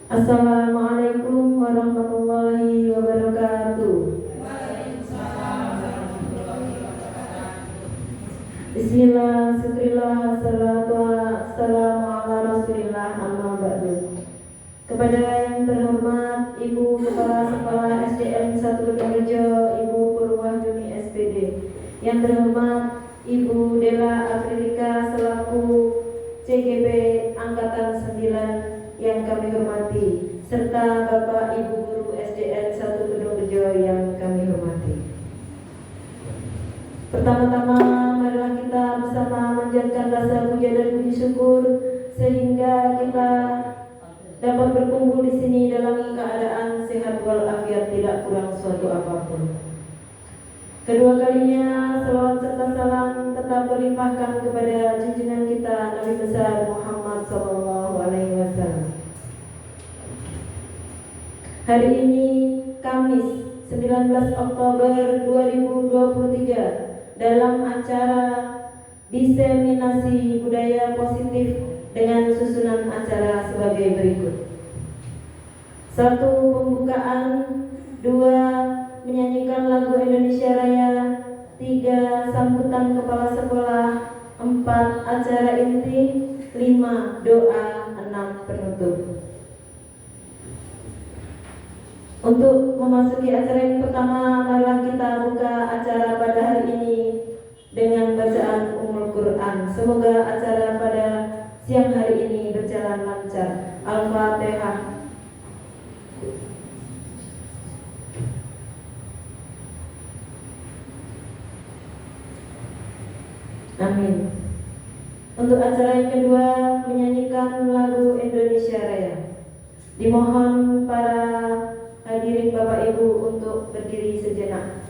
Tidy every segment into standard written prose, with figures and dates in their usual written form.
Assalamualaikum warahmatullahi wabarakatuh. Bismillah, syukurillah, salatu wassalamu ala rasulillah, amma ba'du. Kepada yang terhormat Ibu Kepala Sekolah SDN 1 Kedungrejo, Ibu Purwahyuni SPD. Yang terhormat Ibu Dela Aprilika selaku CGP Angkatan 9 yang kami hormati, serta Bapak Ibu Guru SDN 1 Kedungrejo yang kami hormati. Pertama-tama marilah kita bersama menjadikan rasa puja dan puji syukur sehingga kita dapat berkumpul di sini dalam keadaan sehat walafiat, tidak kurang suatu apapun. Kedua kalinya salawat serta salam tetap berlimpahkan kepada junjungan kita Nabi besar Muhammad SAW. Hari ini Kamis 19 Oktober 2023 dalam acara diseminasi budaya positif dengan susunan acara sebagai berikut. 1. Pembukaan. 2. Menyanyikan lagu Indonesia Raya. 3. Sambutan kepala sekolah. 4. Acara inti. 5. Doa. 6. Penutup. Untuk memasuki acara yang pertama, marilah kita buka acara pada hari ini dengan bacaan Ummul Quran. Semoga acara pada siang hari ini berjalan lancar. Al-Fatihah. Amin. Untuk acara yang kedua, menyanyikan lagu Indonesia Raya. Dimohon para hadirin Bapak Ibu untuk berdiri sejenak.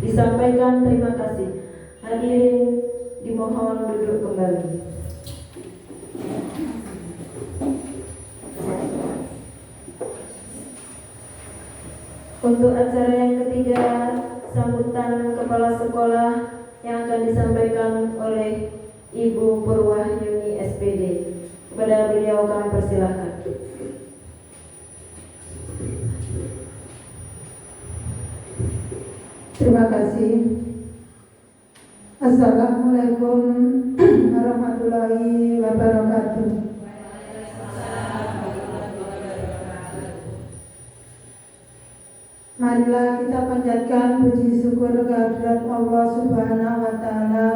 Disampaikan terima kasih. Hadirin dimohon duduk kembali. Untuk acara yang ketiga, sambutan kepala sekolah yang akan disampaikan oleh Ibu Purwahyuni SPD. Kepada beliau kami persilahkan. Terima kasih. Assalamualaikum warahmatullahi wabarakatuh. Marilah kita panjatkan puji syukur kehadirat Allah Subhanahu wa Ta'ala,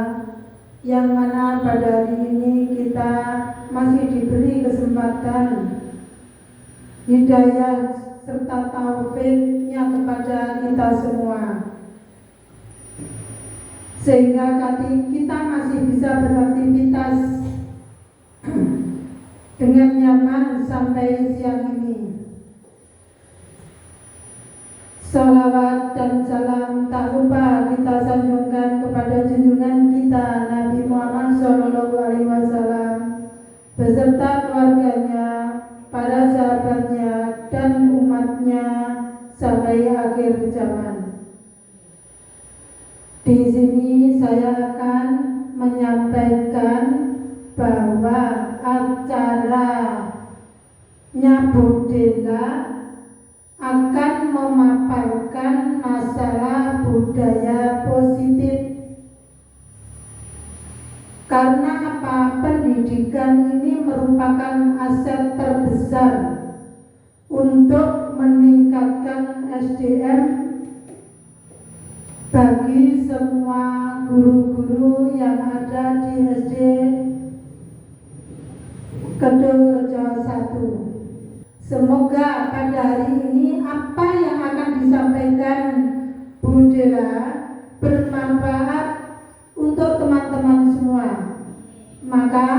yang mana pada hari ini kita masih diberi kesempatan, hidayah serta taufiknya kepada kita semua, sehingga kita masih bisa beraktivitas dengan nyaman sampai siang ini. Salawat dan salam tak lupa kita kita sanjungkan kepada junjungan kita Nabi Muhammad SAW beserta keluarganya, para sahabatnya, dan umatnya sampai akhir zaman. Di sini saya akan menyampaikan bahwa acara Nyabudela akan memaparkan masalah budaya positif. Karena apa? Pendidikan ini merupakan aset terbesar untuk meningkatkan SDM bagi semua guru-guru yang ada di SD Kedungrejo 1. Semoga pada hari ini apa yang akan disampaikan Bu Dela bermanfaat untuk teman-teman semua. Maka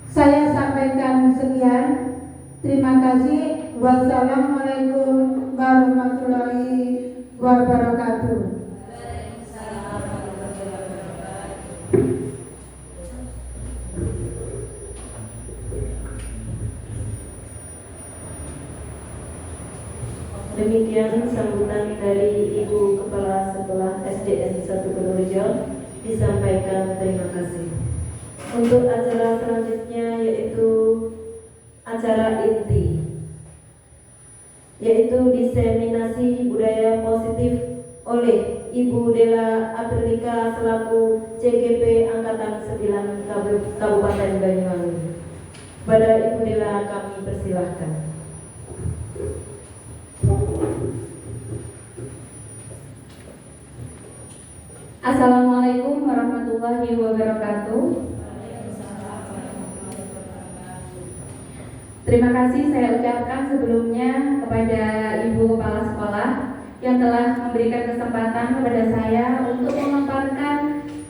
saya sampaikan sekian. Terima kasih. Wassalamualaikum warahmatullahi wabarakatuh. Demikian sambutan dari Ibu Kepala Sekolah SDN 1 Kedungrejo. Disampaikan terima kasih. Untuk acara selanjutnya yaitu acara inti, yaitu diseminasi budaya positif oleh Ibu Dela Aprilika selaku CGP Angkatan 9 Kabupaten Banyuwangi. Pada Ibu Dela kami persilahkan. Assalamualaikum warahmatullahi wabarakatuh. Terima kasih saya ucapkan sebelumnya kepada Ibu Kepala Sekolah yang telah memberikan kesempatan kepada saya untuk memaparkan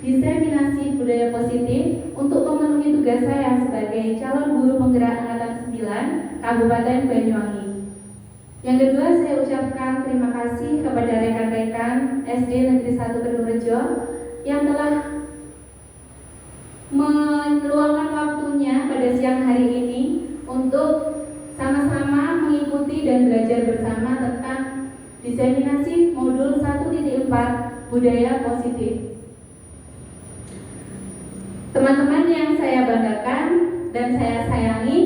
diseminasi budaya positif untuk memenuhi tugas saya sebagai calon guru penggerak Angkatan 9 Kabupaten Banyuwangi. Yang kedua, saya ucapkan terima kasih kepada rekan-rekan SD Negeri 1 Kedungrejo yang telah meluangkan waktunya pada siang hari ini untuk sama-sama mengikuti dan belajar bersama tentang diseminasi modul 1.4 budaya positif. Teman-teman yang saya banggakan dan saya sayangi,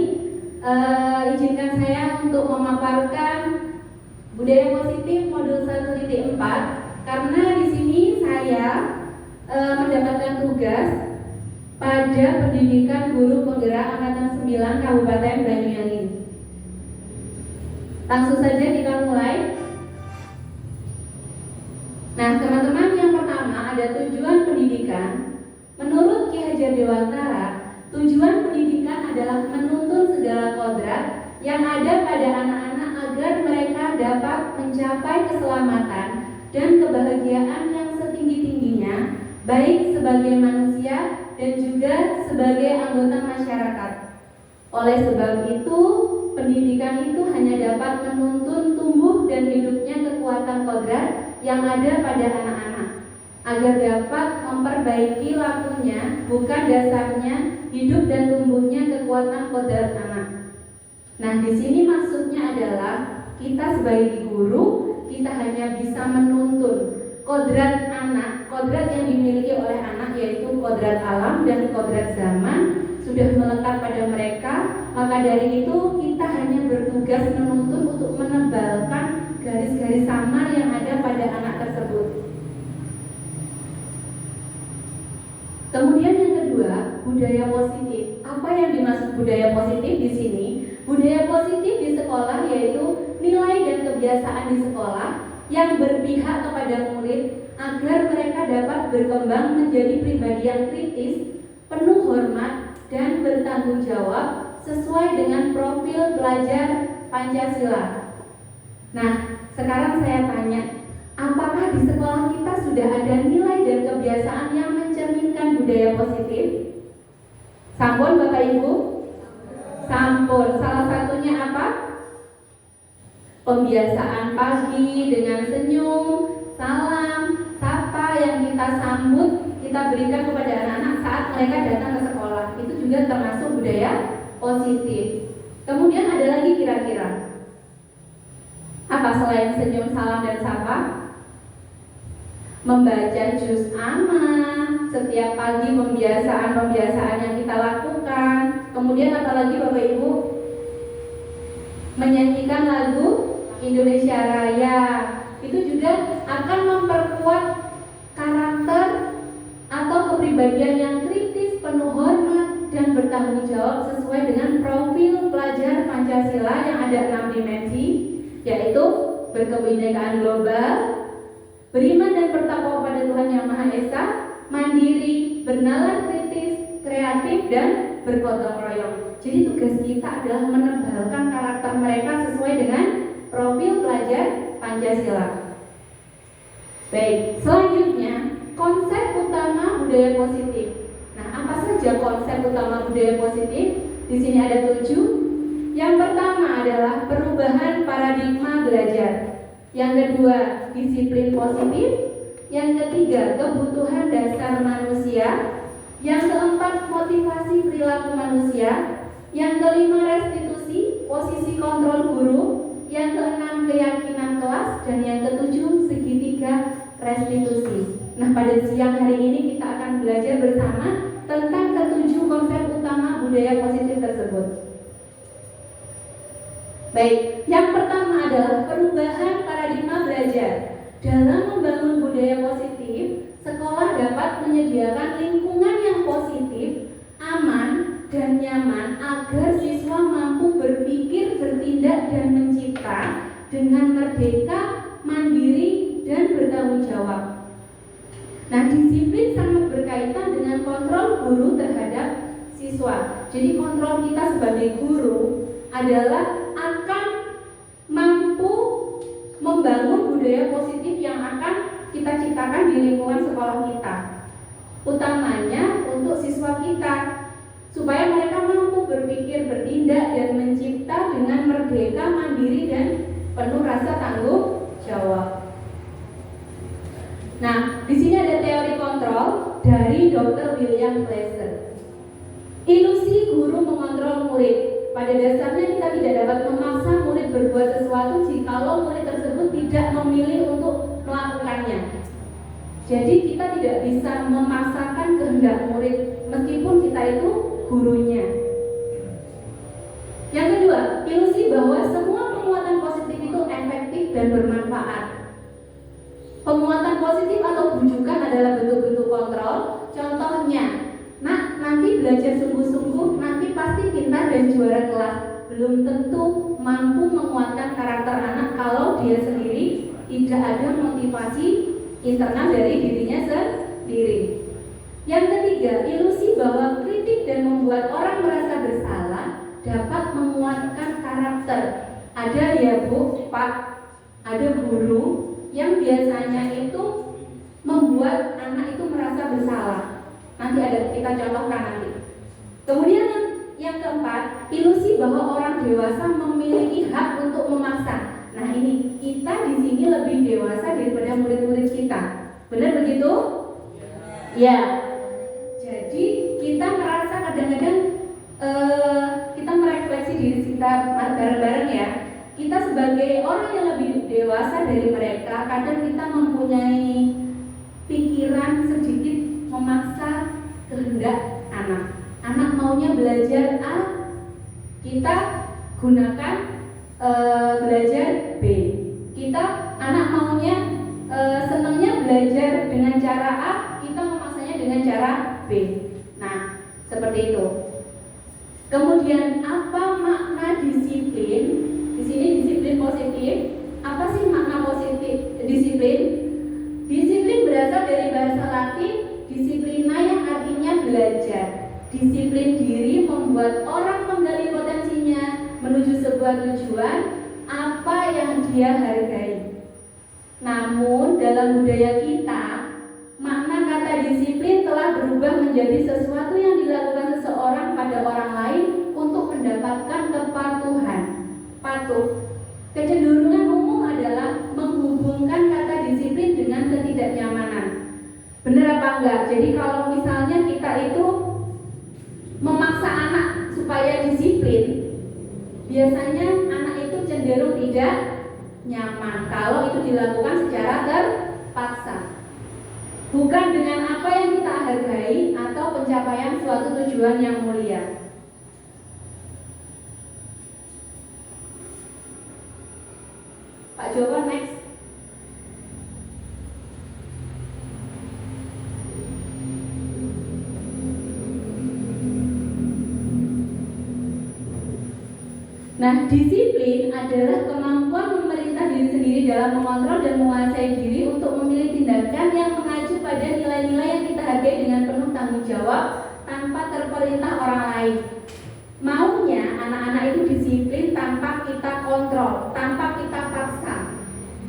izinkan saya untuk memaparkan budaya positif modul 1.4 karena di sini saya mendapatkan tugas pada pendidikan guru penggerak Angkatan 9 Kabupaten Banyuwangi. Langsung saja kita mulai. Nah, teman-teman, yang pertama ada tujuan pendidikan. Menurut Ki Hajar Dewantara, tujuan pendidikan adalah menuntun segala kodrat yang ada pada anak-anak agar mereka dapat mencapai keselamatan dan kebahagiaan yang setinggi-tingginya, baik sebagai manusia dan juga sebagai anggota masyarakat. Oleh sebab itu, pendidikan itu hanya dapat menuntun tumbuh dan hidupnya kekuatan kodrat yang ada pada anak-anak, agar dapat memperbaiki lakunya, bukan dasarnya hidup dan tumbuhnya kekuatan kodrat anak. Nah, di sini maksudnya adalah kita sebagai guru, kita hanya bisa menuntun kodrat anak, kodrat yang dimiliki oleh anak, yaitu kodrat alam dan kodrat zaman sudah melekat pada mereka. Maka dari itu kita hanya bertugas menuntun untuk menebalkan garis-garis samar yang ada pada anak tersebut. Kemudian yang kedua, budaya positif. Apa yang dimaksud budaya positif di sini? Budaya positif di sekolah yaitu nilai dan kebiasaan di sekolah yang berpihak kepada murid agar mereka dapat berkembang menjadi pribadi yang kritis, penuh hormat, dan bertanggung jawab sesuai dengan profil pelajar Pancasila. Nah, sekarang saya tanya, apakah di sekolah kita sudah ada nilai dan kebiasaan yang mencerminkan budaya positif? Sampun Bapak Ibu? Sampun. Salah satunya apa? Pembiasaan pagi dengan senyum, salam, sapa, kita sambut, kita berikan kepada anak-anak saat mereka datang ke sekolah. Itu juga termasuk budaya positif. Kemudian ada lagi kira-kira apa selain senyum, salam, dan sapa? Membaca juz amma setiap pagi, pembiasaan yang kita lakukan. Kemudian apalagi Bapak Ibu? Menyanyikan lagu Indonesia Raya. Itu juga akan memperkuat karakter atau kepribadian yang kritis, penuh hormat, dan bertanggung jawab sesuai dengan profil pelajar Pancasila yang ada 6 dimensi, yaitu berkebinekaan global, beriman dan bertakwa kepada Tuhan Yang Maha Esa, mandiri, bernalar kritis, kreatif, dan bergotong royong. Jadi tugas kita adalah menebalkan karakter mereka sesuai dengan profil pelajar Pancasila. Baik, selanjutnya konsep utama budaya positif. Nah, apa saja konsep utama budaya positif? Di sini ada 7. Yang pertama adalah perubahan paradigma belajar. Yang kedua, disiplin positif. Yang ketiga, kebutuhan dasar manusia. Yang keempat, motivasi perilaku manusia. Yang kelima, restitusi, posisi kontrol guru. Yang keenam, keyakinan kelas. Dan yang ketujuh, segitiga restitusi. Nah, pada siang hari ini kita akan belajar bersama tentang ketujuh konsep utama budaya positif tersebut. Baik, yang pertama adalah perubahan paradigma belajar. Dalam membangun budaya positif, sekolah dapat menyediakan lingkungan yang positif, aman, dan nyaman agar siswa mampu berpikir, bertindak, dan mencipta dengan merdeka, mandiri, dan bertanggung jawab. Nah, disiplin sangat berkaitan dengan kontrol guru terhadap siswa. Jadi kontrol kita sebagai guru adalah akan mampu membangun budaya positif yang akan kita ciptakan di lingkungan sekolah kita, utamanya untuk siswa kita, supaya mereka mampu berpikir, bertindak, dan mencipta dengan merdeka, mandiri, dan penuh rasa tanggung jawab. Nah, di sini ada teori kontrol dari Dr. William Glasser. Ilusi guru mengontrol murid. Pada dasarnya kita tidak dapat memaksa murid berbuat sesuatu jikalau murid tersebut tidak memilih untuk melakukannya. Jadi kita tidak bisa memaksakan kehendak murid meskipun kita itu gurunya. Yang kedua, ilusi bahwa semua penguatan positif itu efektif dan bermanfaat. Penguatan positif atau bujukan adalah bentuk-bentuk kontrol. Contohnya, nah, nanti belajar sungguh-sungguh, nanti pasti pintar dan juara kelas. Belum tentu mampu menguatkan karakter anak kalau dia sendiri tidak ada motivasi internal dari dirinya sendiri. Yang ketiga, ilusi bahwa kritik dan membuat orang merasa bersalah dapat menguatkan karakter. Ada ya Bu, Pak, ada guru yang biasanya itu membuat anak itu merasa bersalah. Nanti ada kita contohkan nanti. Kemudian yang keempat, ilusi bahwa orang dewasa memiliki hak untuk memaksa. Nah, ini kita di sini lebih dewasa daripada murid-murid kita. Benar begitu? Ya. Jadi kita merasa kadang-kadang kita merefleksi diri kita bareng-bareng ya. Kita sebagai orang yang lebih dewasa dari mereka, kadang kita mempunyai pikiran sedikit memaksa kehendak anak. Anak maunya belajar A, kita gunakan belajar B. Anak maunya senangnya belajar dengan cara A, kita memaksanya dengan cara B. Nah, seperti itu. Kemudian apa makna disiplin? Di sini disiplin positif. Apa sih makna positif disiplin? Disiplin berasal dari bahasa Latin disiplina yang artinya belajar. Disiplin diri membuat orang menggali potensinya menuju sebuah tujuan apa yang dia hargai. Namun dalam budaya kita, makna kata disiplin telah berubah menjadi sesuatu yang dilakukan seseorang pada orang lain untuk mendapatkan kepatuhan. Patuh. Kecenderungan umum adalah menghubungkan kata disiplin dengan ketidaknyamanan. Benar biasanya anak itu cenderung tidak nyaman kalau itu dilakukan secara terpaksa. Bukan dengan apa yang kita hargai atau pencapaian suatu tujuan yang mulia. Pak Joko next. Nah, disiplin adalah kemampuan memerintah diri sendiri dalam mengontrol dan menguasai diri untuk memilih tindakan yang mengacu pada nilai-nilai yang kita hargai dengan penuh tanggung jawab tanpa terperintah orang lain. Maunya anak-anak itu disiplin tanpa kita kontrol, tanpa kita paksa.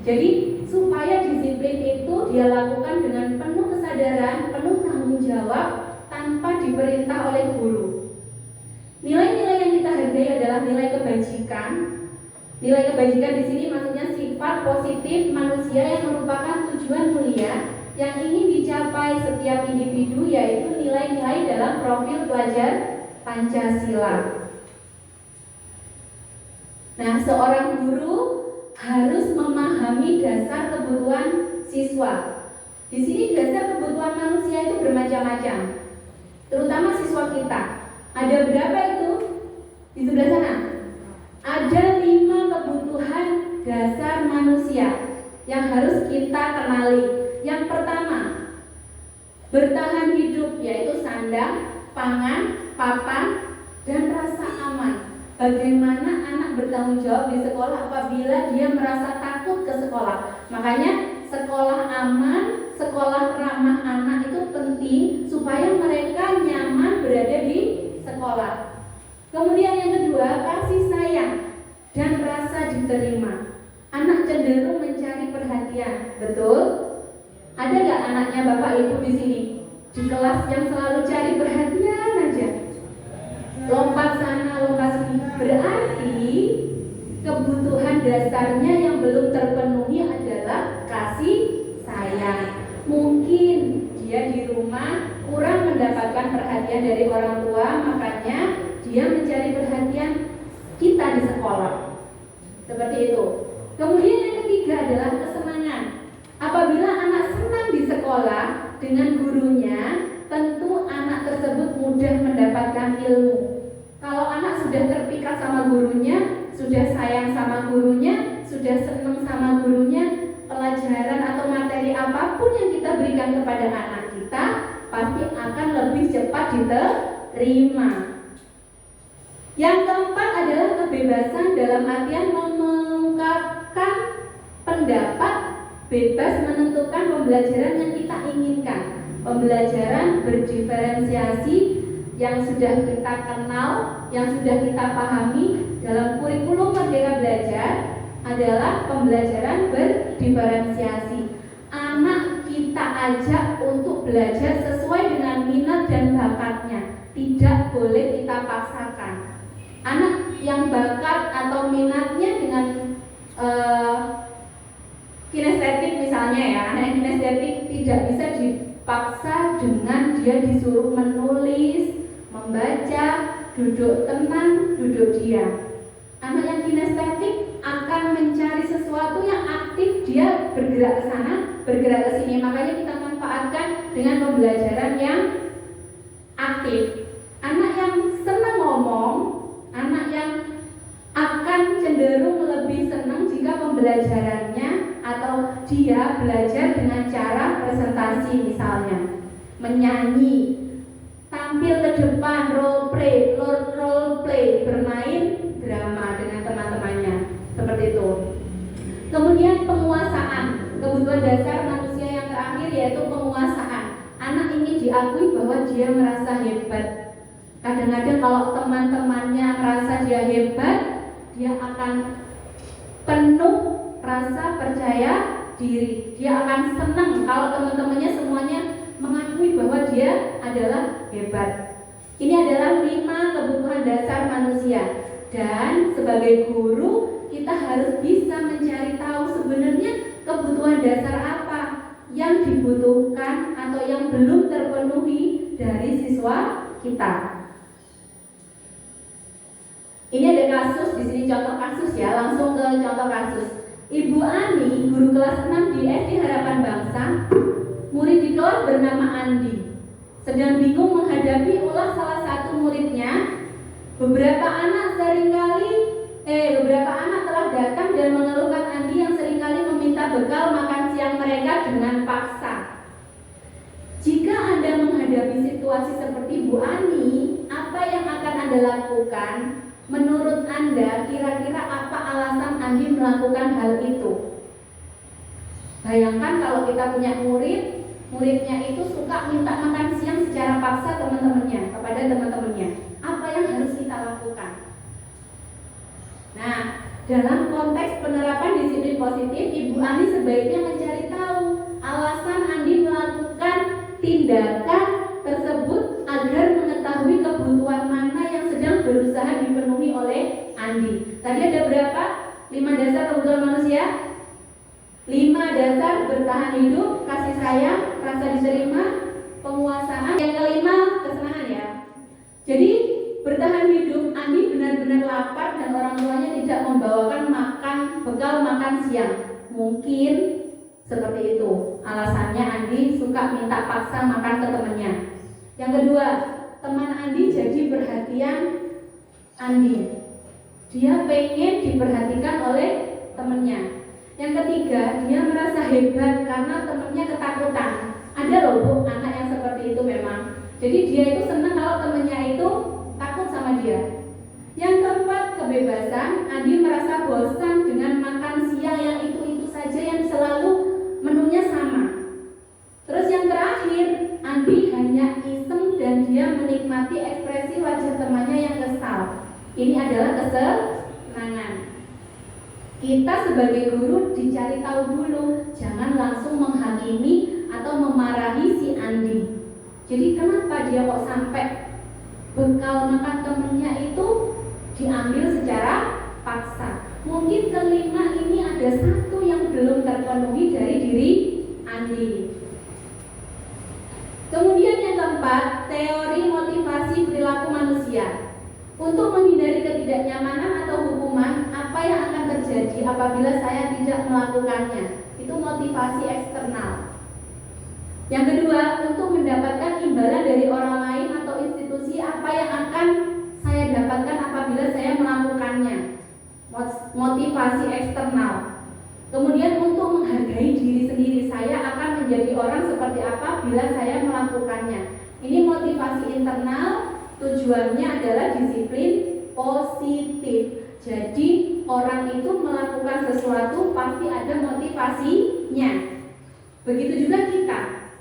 Jadi supaya disiplin itu dia lakukan dengan penuh kesadaran, penuh tanggung jawab tanpa diperintah oleh guru. Nilai-nilai yang kita hargai adalah nilai kebajikan. Nilai kebajikan di sini maksudnya sifat positif manusia yang merupakan tujuan mulia yang ingin dicapai setiap individu, yaitu nilai-nilai dalam profil pelajar Pancasila. Nah, seorang guru harus memahami dasar kebutuhan siswa. Di sini dasar kebutuhan manusia itu bermacam-macam, terutama siswa kita. Ada berapa itu? Di sebelah sana. Ada 5 kebutuhan dasar manusia yang harus kita kenali. Yang pertama, bertahan hidup, yaitu sandang, pangan, papan, dan rasa aman. Bagaimana anak bertanggung jawab di sekolah apabila dia merasa takut ke sekolah. Makanya sekolah aman, sekolah ramah anak itu penting supaya mereka nyaman berada di sekolah. Kemudian yang kedua, kasih sayang dan rasa diterima. Anak cenderung mencari perhatian, betul? Ada nggak anaknya bapak ibu di sini di kelas yang selalu cari perhatian aja? Lompat sana, lompat sini. Berarti kebutuhan dasarnya yang belum terpenuhi adalah kasih sayang. Mungkin dia di rumah kurang mendapatkan perhatian dari orang tua, makanya dia mencari perhatian kita di sekolah. Seperti itu. Kemudian yang ketiga adalah kesenangan. Apabila anak senang di sekolah dengan gurunya, tentu anak tersebut mudah mendapatkan ilmu. Kalau anak sudah terpikat sama gurunya, sudah sayang sama gurunya, sudah senang sama gurunya, pelajaran atau materi apapun yang kita berikan kepada anak kita pasti akan lebih cepat diterima. Yang keempat adalah kebebasan dalam artian mengungkapkan pendapat, bebas menentukan pembelajaran yang kita inginkan. Pembelajaran berdiferensiasi yang sudah kita kenal, yang sudah kita pahami dalam kurikulum Merdeka Belajar adalah pembelajaran berdiferensiasi. Anak kita ajak untuk belajar sesuai dengan minat dan bakatnya, tidak boleh kita paksakan. Anak yang bakat atau minatnya dengan kinestetik misalnya ya, anak yang kinestetik tidak bisa dipaksa dengan dia disuruh menulis, membaca, duduk tenang, duduk diam. Anak yang kinestetik akan mencari sesuatu yang aktif, dia bergerak ke sana, bergerak ke sini. Makanya kita manfaatkan dengan pembelajaran yang aktif. Anak yang senang ngomong, anak yang akan cenderung lebih senang jika pembelajarannya atau dia belajar dengan cara presentasi, misalnya menyanyi, tampil ke depan, role play, bermain drama dengan teman-temannya, seperti itu. Kemudian penguasaan, kebutuhan dasar manusia yang terakhir yaitu penguasaan. Anak ingin diakui bahwa dia merasa hebat. Kadang-kadang kalau teman-temannya merasa dia hebat, dia akan penuh rasa percaya diri. Dia akan senang kalau teman-temannya semuanya mengakui bahwa dia adalah hebat. Ini adalah 5 kebutuhan dasar manusia. Dan sebagai guru kita harus bisa mencari tahu sebenarnya kebutuhan dasar apa yang dibutuhkan atau yang belum terpenuhi dari siswa kita. Ini ada kasus di sini, contoh kasus ya, langsung ke contoh kasus. Ibu Ani, guru kelas 6 di SD Harapan Bangsa, murid di kelas bernama Andi, sedang bingung menghadapi ulah salah satu muridnya. Beberapa anak telah datang dan mengeluhkan Andi yang seringkali meminta bekal makan siang mereka dengan paksa. Jika Anda menghadapi situasi seperti Bu Ani, apa yang akan Anda lakukan? Menurut Anda, kira-kira apa alasan Andi melakukan hal itu? Bayangkan kalau kita punya muridnya itu suka minta makan siang secara paksa kepada teman-temannya. Apa yang harus kita lakukan? Nah, dalam konteks penerapan disiplin positif, Ibu Ani sebaiknya mencari tahu alasan Andi melakukan tindakan tersebut agar mengetahui kebutuhan mana yang sedang berusaha dipenuhi oleh Andi. Tadi ada berapa? 5 dasar kebutuhan manusia. 5 dasar bertahan hidup, kasih sayang, rasa diterima, penguasaan. Yang kelima, kesenangan ya. Jadi bertahan hidup, Andi benar-benar lapar dan orang tuanya tidak membawakan bekal makan siang. Mungkin seperti itu alasannya Andi suka minta paksa makan ke temannya. Yang kedua, teman Andi jadi perhatian Andi. Dia pengen diperhatikan oleh temannya. Yang ketiga, dia merasa hebat karena temannya ketakutan. Ada loh Bu, anak yang seperti itu memang. Jadi dia itu senang kalau temannya itu takut sama dia. Yang keempat, kebebasan. Andi merasa bosan dengan makan siang yang itu-itu saja, yang selalu menunya sama. Terus yang terakhir, Andi hanya iseng dan dia menikmati ekspresi wajah temannya yang kesal. Ini adalah kesenangan. Kita sebagai guru dicari tahu dulu, jangan langsung menghakimi atau memarahi si Andi. Jadi kenapa dia kok sampai bekal makan temennya itu diambil secara paksa? Mungkin kelima ini ada satu yang belum terpenuhi dari diri Andi. Kemudian yang keempat, teori motivasi perilaku manusia. Untuk menghindari ketidaknyamanan atau hukuman, apa yang akan terjadi apabila saya tidak melakukannya? Itu motivasi eksternal. Yang kedua, untuk mendapatkan imbalan dari orang lain atau institusi, apa yang akan saya dapatkan apabila saya melakukannya? Motivasi eksternal. Kemudian untuk menghargai diri sendiri, saya akan menjadi orang seperti apa bila saya melakukannya. Ini motivasi internal, tujuannya adalah disiplin positif. Jadi orang itu melakukan sesuatu pasti ada motivasinya. Begitu juga kita,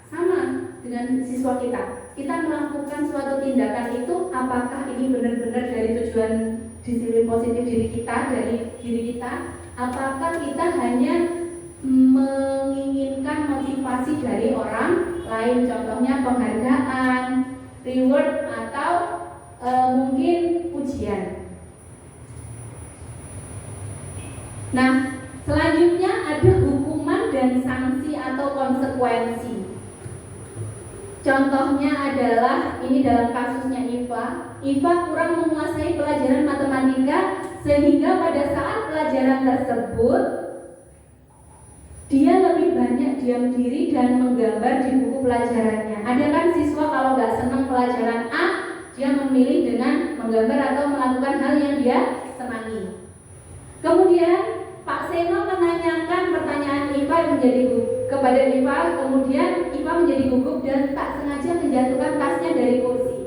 sama dengan siswa kita. Kita melakukan suatu tindakan itu, apakah ini benar-benar dari tujuan disiplin positif diri kita, dari diri kita? Apakah kita hanya menginginkan motivasi dari orang lain? Contohnya penghargaan, reward, atau mungkin pujian. Nah, selanjutnya ada hukuman dan sanksi atau konsekuensi. Contohnya adalah ini dalam kasusnya Iva. Iva kurang menguasai pelajaran matematika sehingga pada saat pelajaran tersebut dia lebih banyak diam diri dan menggambar di buku pelajarannya. Ada kan siswa kalau nggak senang pelajaran A, dia memilih dengan menggambar atau melakukan hal yang dia senangi. Kemudian Pak Seno menanyakan pertanyaan Iva kepada Iva, kemudian Iva menjadi gugup dan tak sengaja menjatuhkan tasnya dari kursi.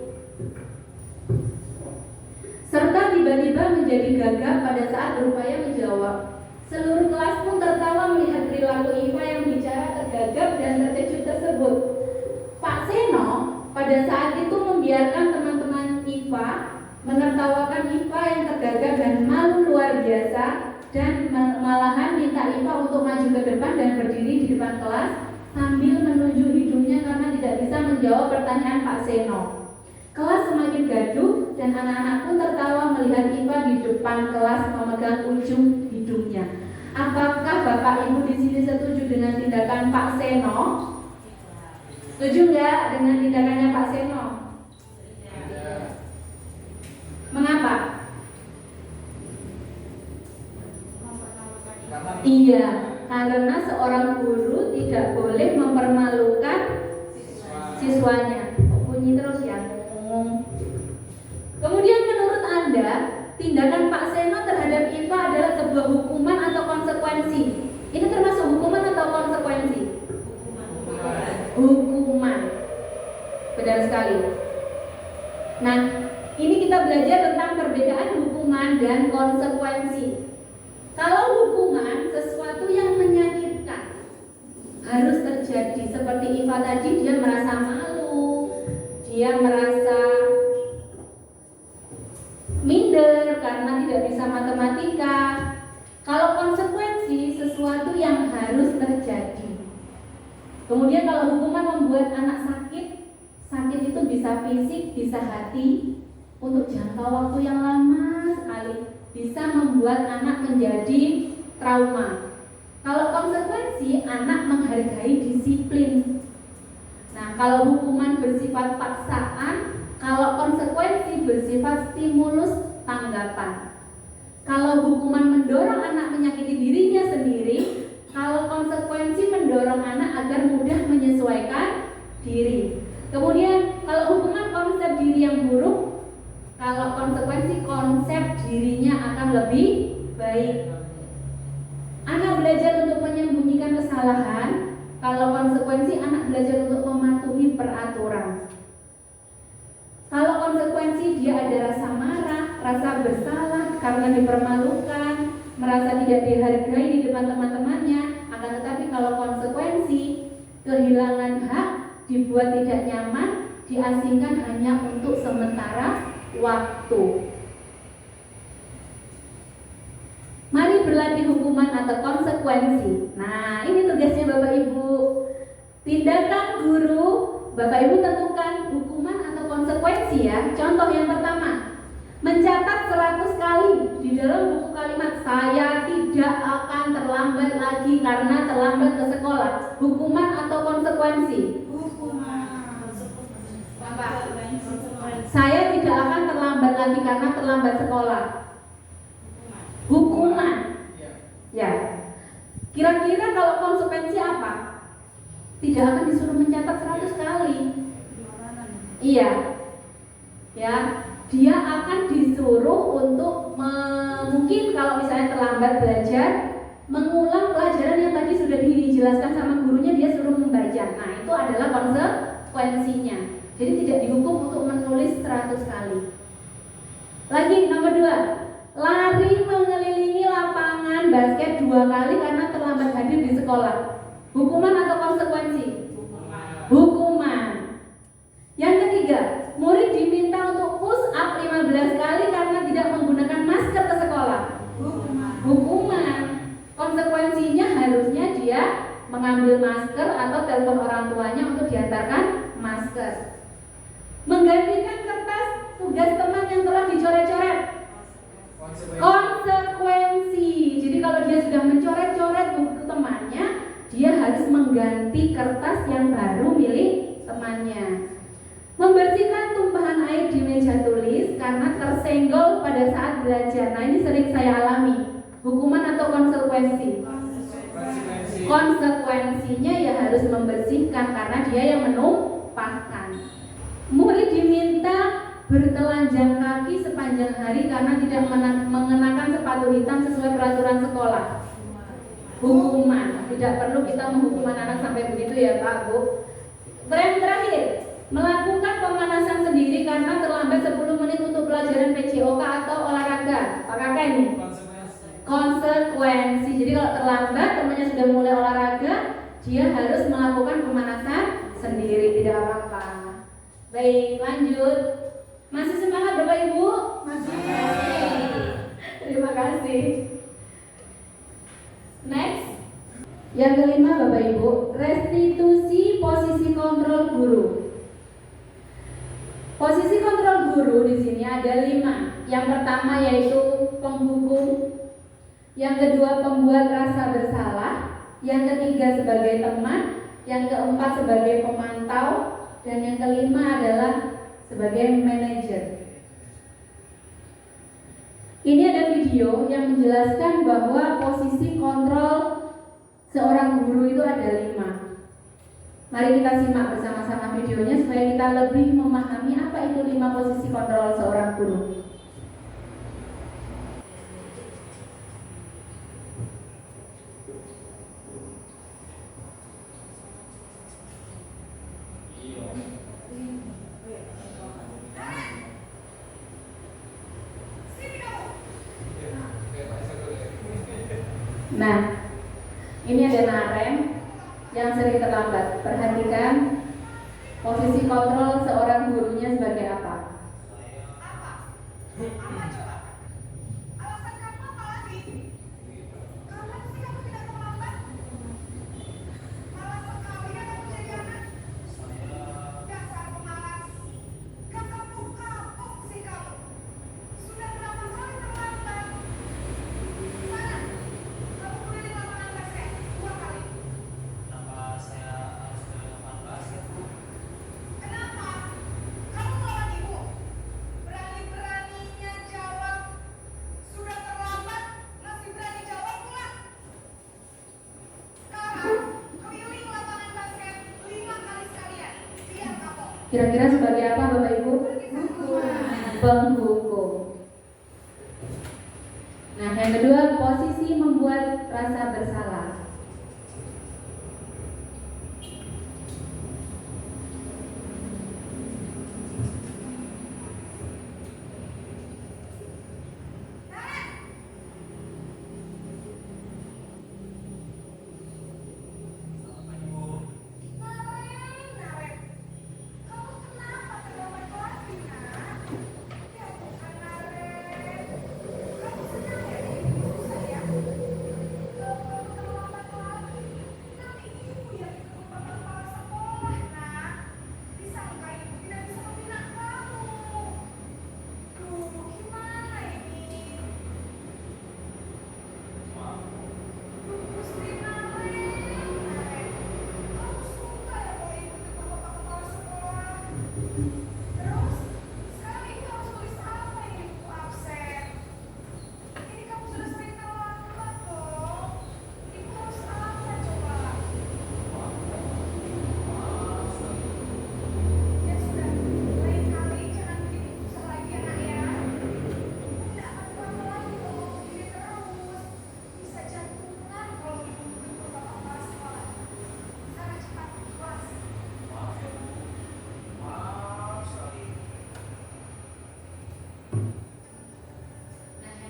Serta tiba-tiba menjadi gagap pada saat berupaya menjawab. Seluruh kelas pun tertawa melihat perilaku Iva yang bicara tergagap dan terkejut tersebut. Pak Seno pada saat itu membiarkan teman-teman Iva menertawakan Iva yang tergagap dan malu luar biasa, dan malahan minta Iva untuk maju ke depan dan berdiri di depan kelas sambil menunjuk hidungnya karena tidak bisa menjawab pertanyaan Pak Seno. Kelas semakin gaduh dan anak-anak pun tertawa melihat Iva di depan kelas memegang ujung hidungnya. Apakah Bapak Ibu di sini setuju dengan tindakan Pak Seno? Setuju nggak dengan tindakannya Pak Seno? Mengapa? Iya, karena seorang guru tidak boleh mempermalukan siswanya. Bunyi terus ya. Kemudian menurut Anda, tindakan Pak Seno terhadap IPA adalah sebuah hukuman atau konsekuensi? Ini termasuk hukuman atau konsekuensi? Hukuman. Benar sekali. Nah, ini kita belajar tentang perbedaan hukuman dan konsekuensi. Kalau hukuman, sesuatu yang menyakitkan harus terjadi. Seperti IPA tadi, dia merasa malu, dia merasa minder karena tidak bisa matematika. Kalau konsekuensi, sesuatu yang harus terjadi. Kemudian kalau hukuman membuat anak sakit, sakit itu bisa fisik, bisa hati, untuk jangka waktu yang lama sekali, bisa membuat anak menjadi trauma. Kalau konsekuensi, anak menghargai disiplin. Nah, kalau hukuman bersifat paksaan, kalau konsekuensi bersifat stimulus tanggapan. Kalau hukuman mendorong anak menyakiti dirinya sendiri, kalau konsekuensi mendorong anak agar mudah menyesuaikan diri. Kemudian kalau hukuman konsep diri yang buruk, kalau konsekuensi konsep dirinya akan lebih baik. Anak belajar untuk menyembunyikan kesalahan, kalau konsekuensi anak belajar untuk mematuhi peraturan. Kalau konsekuensi dia ada rasa marah, rasa bersalah karena dipermalukan, merasa tidak dihargai di depan teman-temannya. Akan tetapi kalau konsekuensi kehilangan hak, dibuat tidak nyaman, diasingkan hanya untuk sementara waktu. Mari berlatih hukuman atau konsekuensi. Nah, ini tugasnya Bapak Ibu. Tindakan guru, Bapak Ibu tentukan hukuman atau konsekuensi ya. Contoh yang pertama, mencatat 100 kali di dalam buku kalimat saya tidak akan terlambat lagi karena terlambat ke sekolah. Hukuman atau konsekuensi? Saya tidak akan terlambat lagi karena terlambat sekolah. Hukuman. Ya. Kira-kira kalau konsekuensi apa? Tidak akan disuruh mencatat 100 kali. Iya. Ya, dia akan disuruh untuk mungkin kalau misalnya terlambat belajar, mengulang pelajaran yang tadi sudah dijelaskan sama gurunya, dia suruh membaca. Nah, itu adalah konsekuensinya. Jadi tidak dihukum untuk menulis 100 kali. Lagi nomor 2, lari mengelilingi lapangan basket 2 kali karena terlambat hadir di sekolah. Hukuman atau konsekuensi? Hukuman. Yang ketiga, murid diminta untuk push up 15 kali karena tidak menggunakan masker ke sekolah. Hukuman. Konsekuensinya harusnya dia mengambil masker atau telepon orang tuanya untuk diantarkan masker. Menggantikan kertas tugas teman yang telah dicoret-coret. Konsekuensi. Jadi kalau dia sudah mencoret-coret buku temannya, dia harus mengganti kertas yang baru milik temannya. Membersihkan tumpahan air di meja tulis karena tersenggol pada saat belajar. Nah, ini sering saya alami. Hukuman atau konsekuensi? Konsekuensinya ya harus membersihkan karena dia yang menumpahkan. Murid diminta bertelanjang kaki sepanjang hari karena tidak mengenakan sepatu hitam sesuai peraturan sekolah. Hukuman. Tidak perlu kita menghukum anak sampai begitu ya Pak, Bu. Terakhir, melakukan pemanasan sendiri karena terlambat 10 menit untuk pelajaran PJOK atau olahraga. Pak Kakak ini? Konsekuensi. Jadi kalau terlambat, temannya sudah mulai olahraga, dia harus melakukan pemanasan sendiri, tidak apa-apa. Baik, lanjut. Masih semangat Bapak Ibu? Masih. Terima kasih. Next. Yang kelima Bapak Ibu, restitusi posisi kontrol guru. Posisi kontrol guru di sini ada 5. Yang pertama yaitu penghukum, yang kedua pembuat rasa bersalah, yang ketiga sebagai teman, yang keempat sebagai pemantau, dan yang kelima adalah sebagai manajer. Ini ada video yang menjelaskan bahwa posisi posisi kontrol seorang guru itu ada 5. Mari kita simak bersama-sama videonya supaya kita lebih memahami apa itu 5 posisi kontrol seorang guru. Nah, ini ada Narem yang sering terlambat. Perhatikan posisi kontrol seorang gurunya sebagai apa. Kira-kira sebagai apa Bapak Ibu? Penghukum. Nah, yang kedua, posisi membuat rasa bersalah.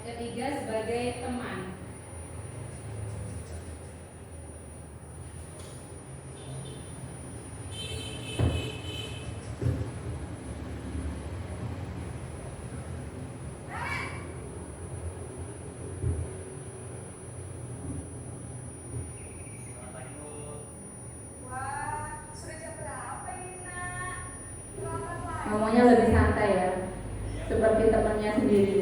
Ketiga, sebagai teman. Ngomongnya lebih santai ya, seperti temannya sendiri.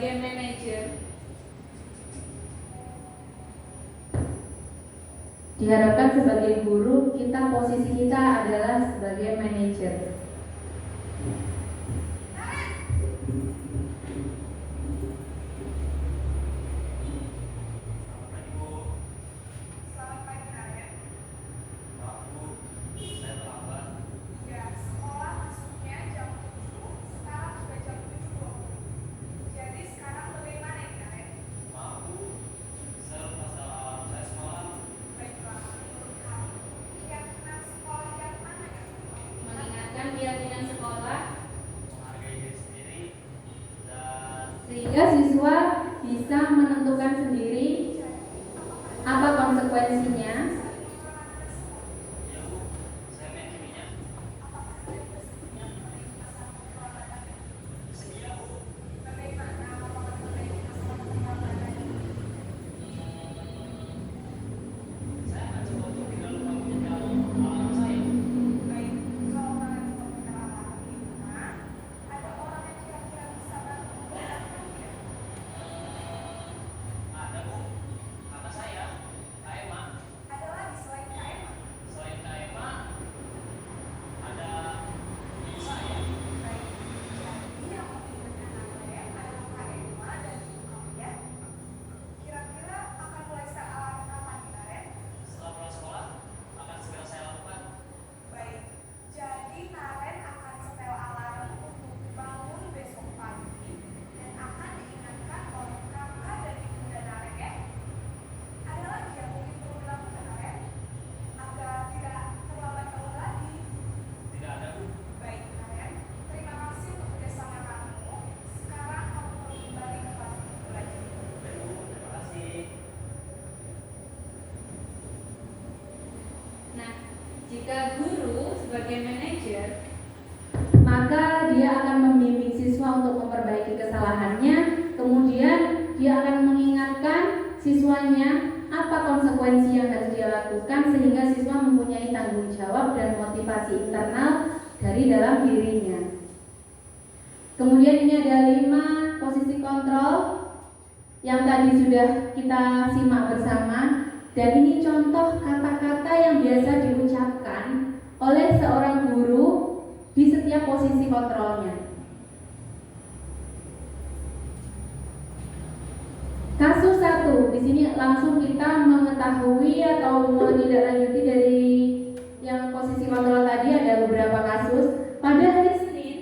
sebagai manajer? Diharapkan sebagai guru, posisi kita adalah sebagai manajer. Sehingga siswa bisa menentukan sendiri apa konsekuensinya. Jika guru sebagai manajer, maka dia akan membimbing siswa untuk memperbaiki kesalahannya, kemudian dia akan mengingatkan siswanya apa konsekuensi yang harus dia lakukan sehingga siswa mempunyai tanggung jawab dan motivasi internal dari dalam dirinya. Kemudian ini ada 5 posisi kontrol yang tadi sudah kita simak bersama. Dan ini contoh kata-kata yang biasa diucapkan oleh seorang guru di setiap posisi kontrolnya. Kasus 1, di sini langsung kita mengetahui atau menindaklanjuti dari yang posisi kontrol tadi ada beberapa kasus. Pada hari Senin,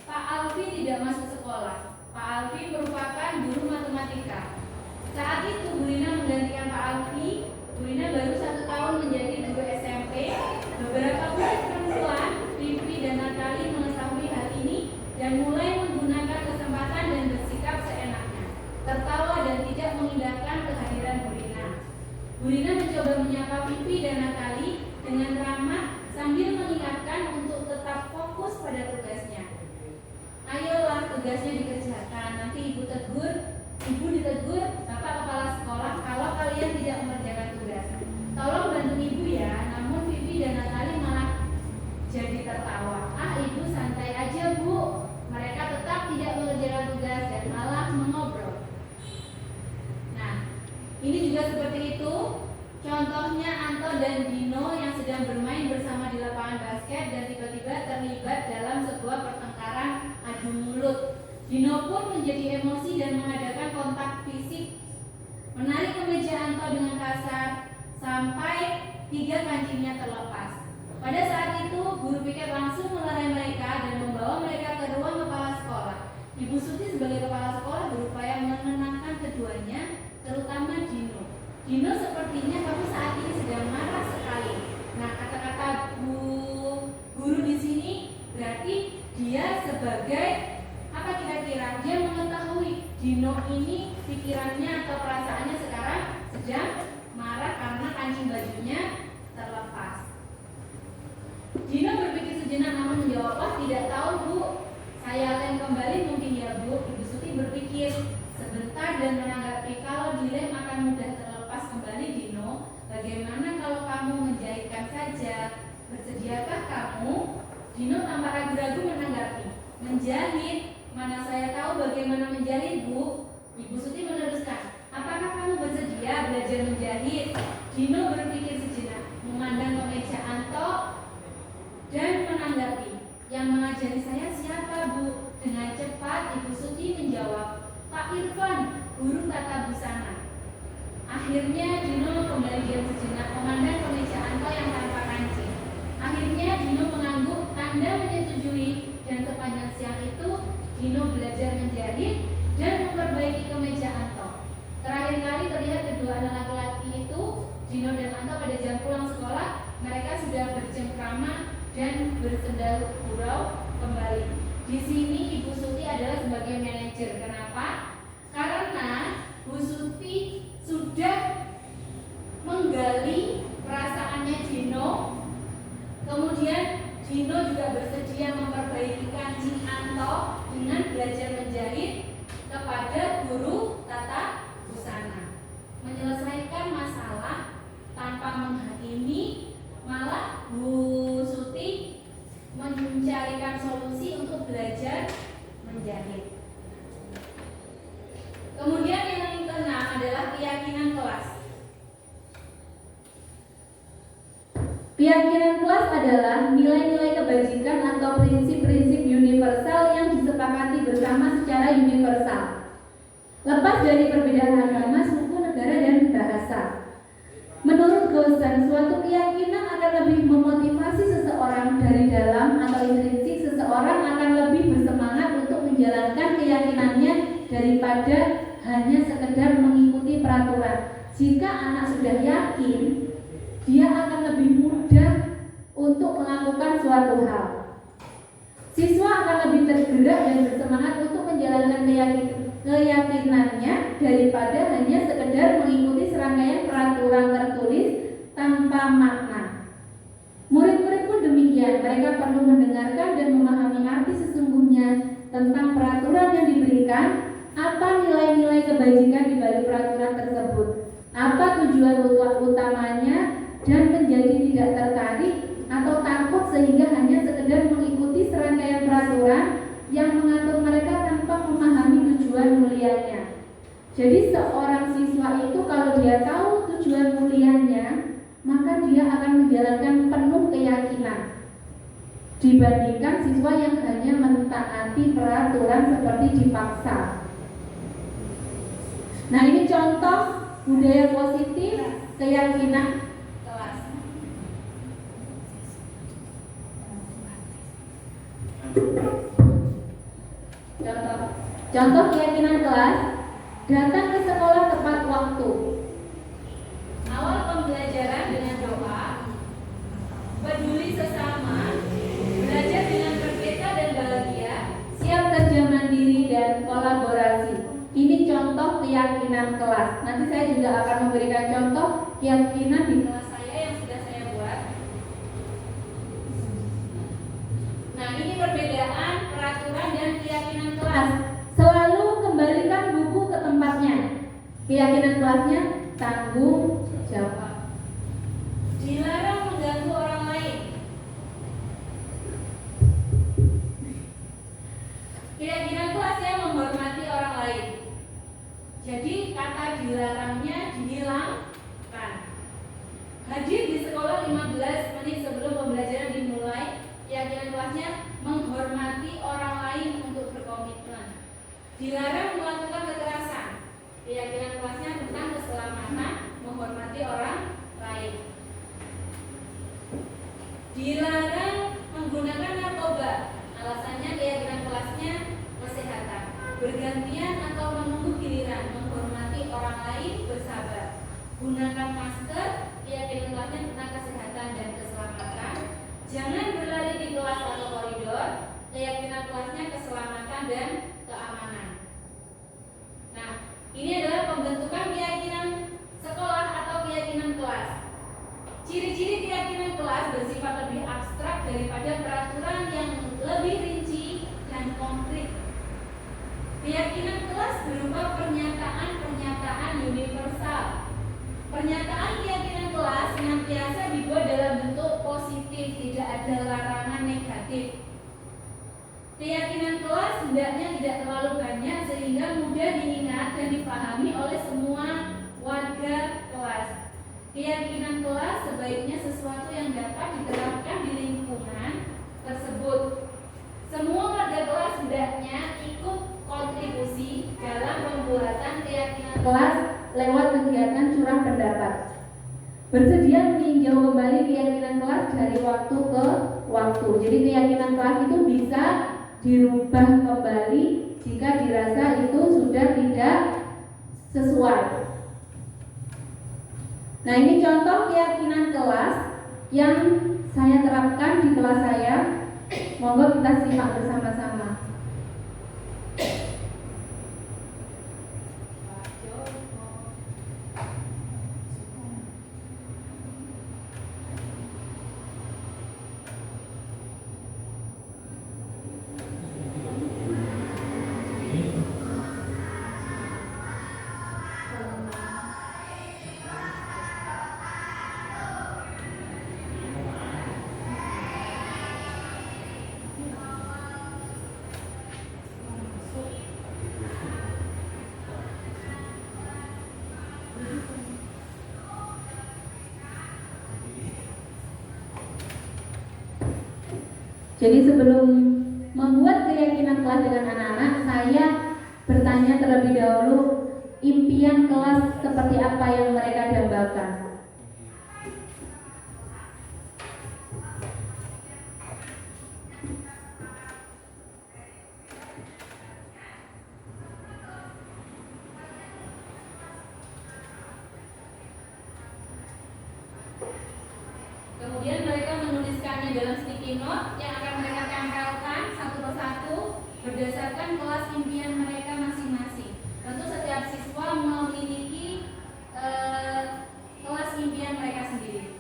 Pak Alfi tidak masuk sekolah. Pak Alfi merupakan guru matematika. Saat itu Bu Lina menggantikan Pak Alfi. Bu Lina baru 1 tahun menjadi guru SMP. Beberapa murid perempuan, Vivi dan Natali mengetahui hal ini dan mulai menggunakan kesempatan dan bersikap seenaknya, tertawa dan tidak mengindahkan kehadiran Bu Lina. Bu Lina mencoba menyapa Vivi dan Natali dengan ramah sambil mengingatkan untuk tetap fokus pada tugasnya. Ayolah, tugasnya dikerjakan. Nanti Ibu ditegur Bapak Kepala Sekolah kalau kalian tidak mengerjakan tugas. Tolong bantu Ibu ya. Namun Vivi dan Natali malah jadi tertawa. Ibu santai aja Bu. Mereka tetap tidak mengerjakan tugas dan malah mengobrol. Nah, ini juga seperti itu. Contohnya Anto dan Dino yang sedang bermain bersama di lapangan basket dan tiba-tiba terlibat dalam sebuah pertengkaran adu mulut. Dino pun menjadi emosi dan mengadakan kontak fisik, menarik kemeja Anto dengan kasar sampai 3 kancingnya terlepas. Pada saat itu, guru piket langsung melerai mereka dan membawa mereka ke ruang kepala sekolah. Ibu Suti sebagai kepala sekolah berupaya menenangkan keduanya, terutama Dino. Dino, sepertinya kamu saat ini sedang marah sekali. Nah, kata-kata Bu Guru di sini berarti dia sebagai apa kira-kira? Dia mengetahui Dino ini pikirannya atau perasaannya sekarang sedang marah karena kancing bajunya terlepas. Dino berpikir sejenak namun menjawab, tidak tahu Bu. Saya lem kembali mungkin ya Bu. Ibu Suti berpikir sebentar dan menanggapi, kalau dilem akan mudah terlepas kembali Dino. Bagaimana kalau kamu menjahitkan saja? Bersediakah kamu? Dino tanpa ragu-ragu menanggapi, menjahit. Mana saya tahu bagaimana menjahit, Bu. Ibu Suti meneruskan, apakah kamu bersedia belajar menjahit? Dino berpikir sejenak, memandang ke meja Anto dan menanggapi, yang mengajari saya siapa, Bu? Dengan cepat Ibu Suti menjawab, Pak Irfan, guru tata busana. Akhirnya Dino kembali diam sejenak, memandang ke meja Anto yang tanpa kancing. Akhirnya Dino mengangguk, tanda menyetujui, dan sepanjang siang itu Dino belajar menjahit dan memperbaiki kemeja Anto. Terakhir kali terlihat kedua anak laki-laki itu, Dino dan Anto, pada jam pulang sekolah. Mereka sudah bercengkrama dan bersendal gurau kembali. Di sini Ibu Suti adalah sebagai manajer. Kenapa? Karena Bu Suti sudah menggali perasaannya Dino. Kemudian Dino juga bersedia memperbaiki kancing Anto dengan belajar menjahit kepada guru tata busana. Menyelesaikan masalah tanpa menghakimi, malah Bu Suti mencarikan solusi untuk belajar menjahit. Kemudian yang keenam adalah keyakinan kelas. Keyakinan kelas adalah nilai-nilai kebajikan atau prinsip-prinsip universal yang disepakati bersama secara universal, lepas dari perbedaan agama, suku, negara, dan bahasa. Menurut Gaussen, suatu keyakinan akan lebih memotivasi seseorang dari dalam atau intrinsik. Seseorang akan lebih bersemangat untuk menjalankan keyakinannya daripada hanya sekedar mengikuti peraturan. Jika anak sudah yakin, dia akan lebih mudah untuk melakukan suatu hal. Siswa akan lebih tergerak dan bersemangat untuk menjalankan keyakinannya daripada hanya sekedar mengikuti serangkaian peraturan tertulis tanpa makna. Murid-murid pun demikian, mereka perlu mendengarkan dan memahami arti sesungguhnya tentang peraturan yang diberikan, apa nilai-nilai kebajikan di balik peraturan tersebut, apa tujuan utamanya, dan menjadi tidak tertarik atau takut sehingga hanya sekedar mengikuti serangkaian peraturan yang mengatur mereka tanpa memahami tujuan mulianya. Jadi seorang siswa itu kalau dia tahu tujuan mulianya, maka dia akan menjalankan penuh keyakinan dibandingkan siswa yang hanya mentaati peraturan seperti dipaksa. Nah, ini contoh budaya positif keyakinan kelas. Contoh keyakinan kelas, datang ke sekolah tepat waktu. Awal pembelajaran dengan doa, peduli sesama, belajar dengan berbeda dan bahagia, siap kerja mandiri dan kolaborasi. Ini contoh keyakinan kelas. Nanti saya juga akan memberikan contoh keyakinan di kelas saya yang sudah saya buat. Nah, ini perbedaan peraturan dan keyakinan kelas. Selalu kembalikan buku ke tempatnya. Keyakinan kelasnya tanggung jawab. Dilarang mengganggu orang lain. Keyakinan kelasnya menghormati orang lain. Jadi kata dilarangnya dihilangkan. Hadir di sekolah 15 menit sebelum pembelajaran dimulai. Keyakinan kelasnya menghormati orang lain untuk berkomitmen. Dilarang melakukan kekerasan. Keyakinan kelasnya tentang keselamatan, menghormati orang lain. Dilarang menggunakan narkoba. Alasannya keyakinan kelasnya kesehatan. Bergantian atau menunggu giliran, menghormati orang lain, bersabar. Gunakan masker. Keyakinan kelasnya tentang kesehatan dan keselamatan. Jangan berlari di kelas atau koridor. Keyakinan kelasnya keselamatan dan keamanan. Nah, ini adalah pembentukan keyakinan sekolah atau keyakinan kelas. Ciri-ciri keyakinan kelas bersifat lebih abstrak daripada peraturan yang lebih rinci dan konkret. Keyakinan kelas berupa pernyataan-pernyataan universal. Pernyataan keyakinan kelas senantiasa dibuat dalam bentuk positif, tidak ada larangan negatif. Keyakinan kelas kelas hendaknya tidak terlalu banyak sehingga mudah diingat dan dipahami oleh semua warga kelas. Keyakinan kelas sebaiknya sesuatu yang dapat diterapkan di lingkungan tersebut. Semua warga kelas hendaknya ikut kontribusi dalam pembuatan keyakinan kelas lewat kegiatan curah pendapat. Bersedia meninjau kembali keyakinan kelas dari waktu ke waktu. Jadi keyakinan kelas itu bisa dirubah kembali jika dirasa itu sudah tidak sesuai. Nah, ini contoh keyakinan kelas yang saya terapkan di kelas saya. Monggo kita simak bersama-sama. Jadi sebelum membuat keyakinan kelas dengan anak-anak, saya bertanya terlebih dahulu impian kelas seperti apa yang mereka dambakan. Kemudian mereka menuliskannya dalam sticky note yang akan mereka tempelkan satu persatu berdasarkan kelas impian mereka masing-masing. Tentu setiap siswa memiliki kelas impian mereka sendiri.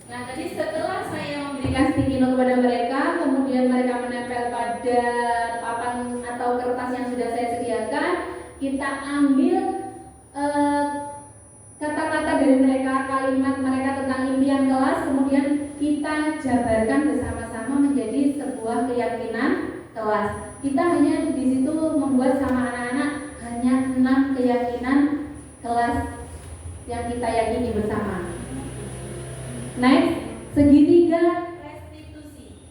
Nah, tadi setelah saya memberikan sticky note kepada mereka, kemudian mereka menempel pada papan atau kertas yang sudah saya sediakan, kita ambil kata-kata dari mereka, kalimat mereka tentang impian kelas, kemudian kita jabarkan bersama-sama menjadi sebuah keyakinan kelas. Kita hanya di situ membuat sama anak-anak hanya 6 keyakinan kelas yang kita yakini bersama. Next, segitiga restitusi.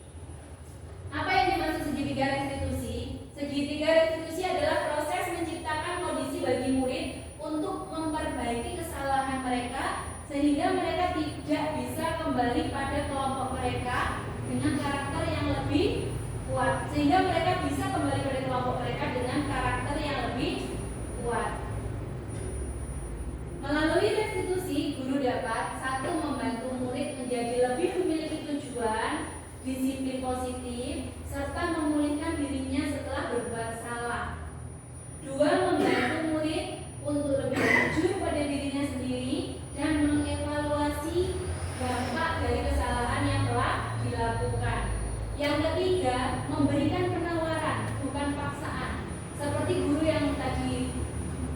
Apa yang dimaksud segitiga restitusi? Segitiga restitusi adalah proses menciptakan kondisi bagi murid untuk memperbaiki kesalahan mereka sehingga mereka tidak bisa kembali pada kelompok mereka dengan karakter yang lebih kuat. Sehingga mereka bisa kembali pada kelompok mereka dengan karakter yang lebih kuat. Melalui restitusi, guru dapat 1. Membantu murid menjadi lebih memiliki tujuan, disiplin positif, serta memulihkan dirinya setelah berbuat salah. 2. Membantu murid untuk lebih jujur pada dirinya sendiri dan mengevaluasi dampak dari kesalahan yang telah dilakukan. Yang ketiga, memberikan penawaran, bukan paksaan. Seperti guru yang tadi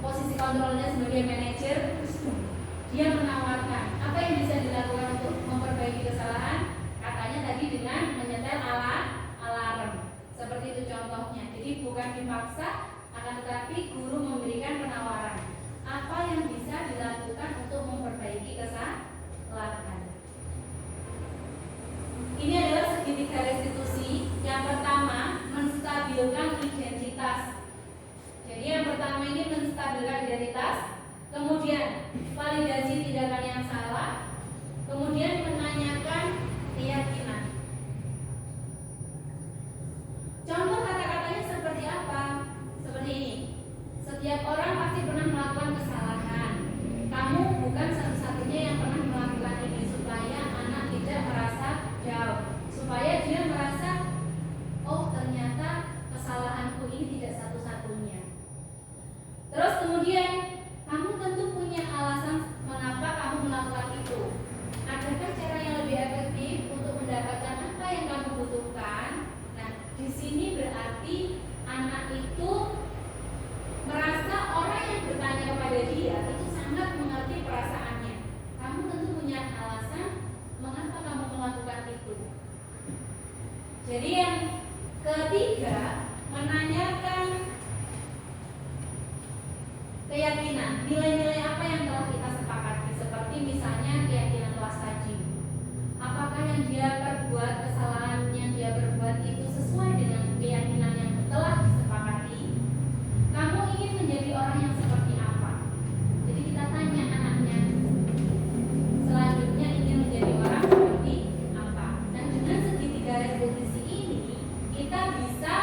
posisi kontrolnya sebagai manajer, dia menawarkan apa yang bisa dilakukan untuk memperbaiki kesalahan, katanya tadi dengan menyetel alarm. Seperti itu contohnya. Jadi bukan dipaksa, akan tetapi guru memberikan penawaran apa yang bisa dilakukan untuk memperbaiki kesalahan. Ini adalah segitiga restitusi. Yang pertama, menstabilkan identitas. Jadi yang pertama ini menstabilkan identitas, kemudian validasi tindakan yang salah, kemudian menanyakan keyakinan. Contoh kata-katanya seperti apa? Seperti ini. Setiap anak itu merasa orang yang bertanya kepada dia itu sangat mengerti perasaannya. Kamu tentu punya alasan mengapa kamu melakukan itu. Jadi yang ketiga, menanyakan keyakinan, nilai-nilai apa yang telah kita sepakati, seperti misalnya keyakinan kelas tadi. Apakah yang dia perbuat, kesalahan yang dia perbuat itu sesuai dengan keyakinan yang telah disepakati? Kamu ingin menjadi orang yang seperti apa? Jadi kita tanya anaknya, selanjutnya ingin menjadi orang seperti apa? Dan dengan segitiga revolusi ini, kita bisa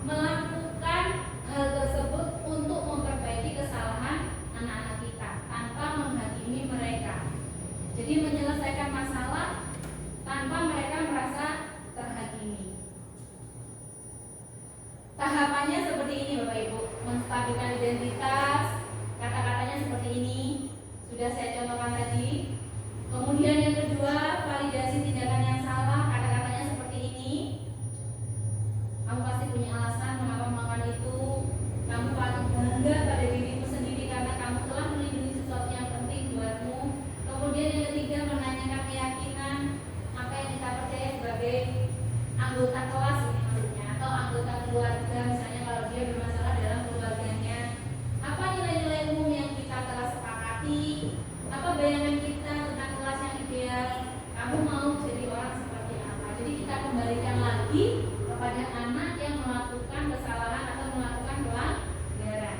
melakukan hal tersebut untuk memperbaiki kesalahan anak-anak kita tanpa menghakimi mereka. Jadi menyelesaikan masalah tanpa mereka merasa terhakimi. Tahapannya seperti ini Bapak Ibu, menstabilkan identitas, kata-katanya seperti ini, sudah saya contohkan tadi. Kemudian yang kedua, validasi tindakan yang salah, kata-katanya seperti ini. Kamu pasti punya alasan mengapa melakukan itu. Kamu paling bangga pada dirimu sendiri karena kamu telah melindungi sesuatu yang penting buatmu. Kemudian yang ketiga, menanyakan keyakinan, apa yang kita percaya sebagai anggota kelas ini maksudnya, atau anggota keluarga, misalnya kalau dia bermasalah dalam keluarganya. Apa nilai-nilai umum yang kita telah sepakati? Apa bayangan kita tentang kelas yang ideal? Kamu mau jadi orang seperti apa? Jadi kita kembalikan lagi kepada anak yang melakukan kesalahan atau melakukan pelanggaran.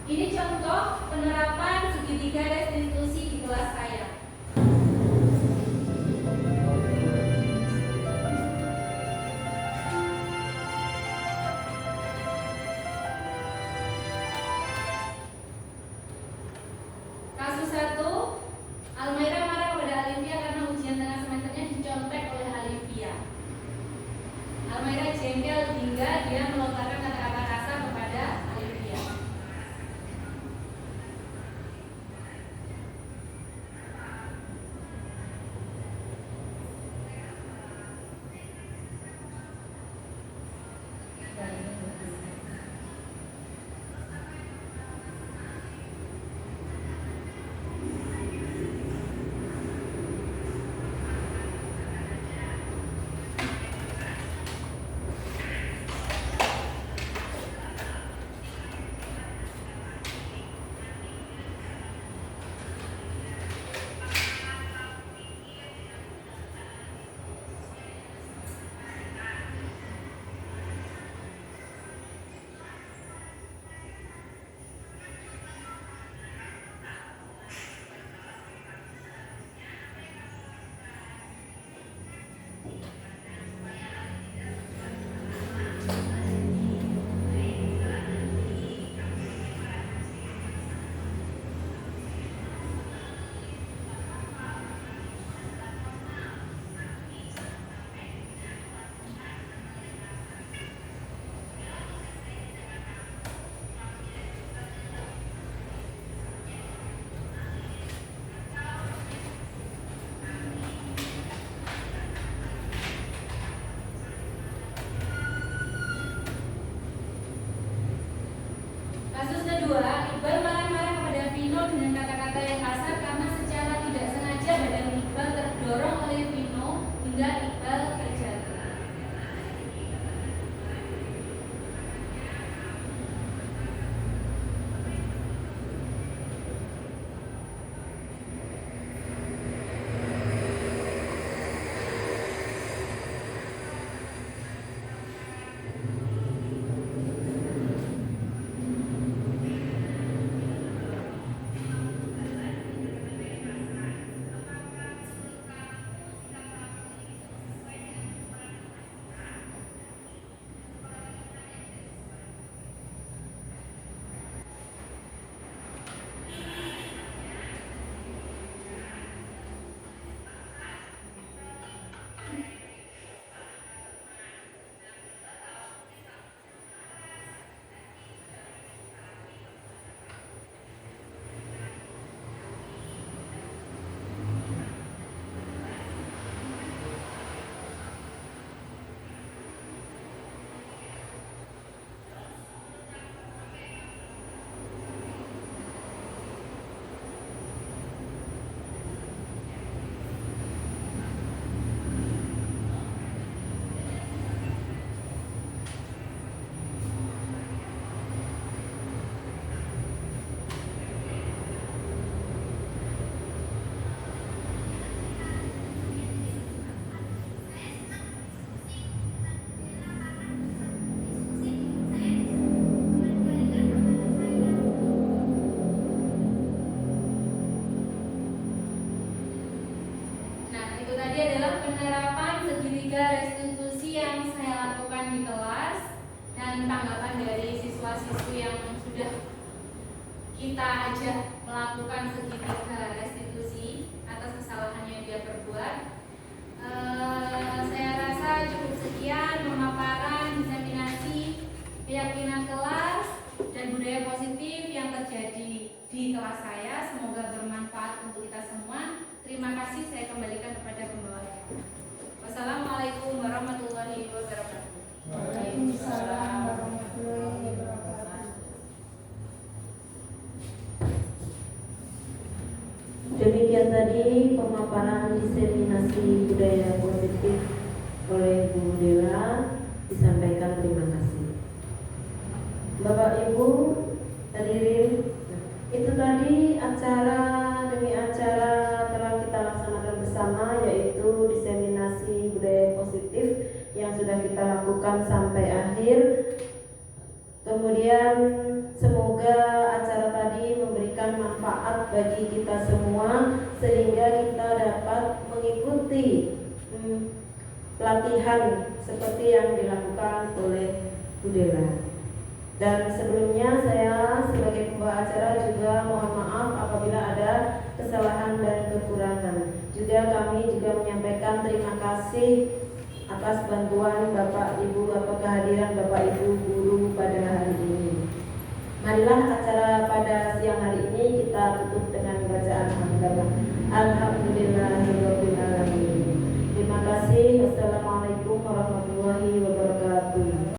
Ini contoh penerapan segitiga restitusi di kelas saya. Kasus 1, Almaira marah kepada Alivia karena ujian tengah semesternya dicontek oleh Alivia. Almaira jengkel hingga dia melontarkan kata-kata kasar kepada Alivia. 3 restitusi yang saya lakukan di kelas dan tanggapan dari siswa-siswi yang sudah kita ajak melakukan segitiga restitusi atas kesalahan yang dia perbuat. Saya rasa cukup sekian pemaparan diseminasi keyakinan kelas dan budaya positif yang terjadi di kelas saya. Semoga bermanfaat untuk kita semua. Terima kasih, saya kembalikan kepada pembawanya. Wassalamualaikum warahmatullahi wabarakatuh. Waalaikumsalam warahmatullahi wabarakatuh. Demikian tadi pemaparan diseminasi budaya positif oleh Bu Dela, disampaikan. Terima kasih. Bapak Ibu hadirin, itu tadi acara demi acara telah kita laksanakan bersama, yaitu diseminasi budaya positif yang sudah kita lakukan sampai akhir. Kemudian semoga acara tadi memberikan manfaat bagi kita semua sehingga kita dapat mengikuti pelatihan seperti yang dilakukan oleh Bu Dela. Dan sebelumnya saya sebagai pembawa acara juga mohon maaf apabila ada kesalahan dan kekurangan. Juga kami juga menyampaikan terima kasih atas bantuan Bapak Ibu atau kehadiran Bapak Ibu guru pada hari ini. Marilah acara pada siang hari ini kita tutup dengan bacaan hamdalah. Alhamdulillahirabbil alamin. Terima kasih. Wassalamualaikum warahmatullahi wabarakatuh.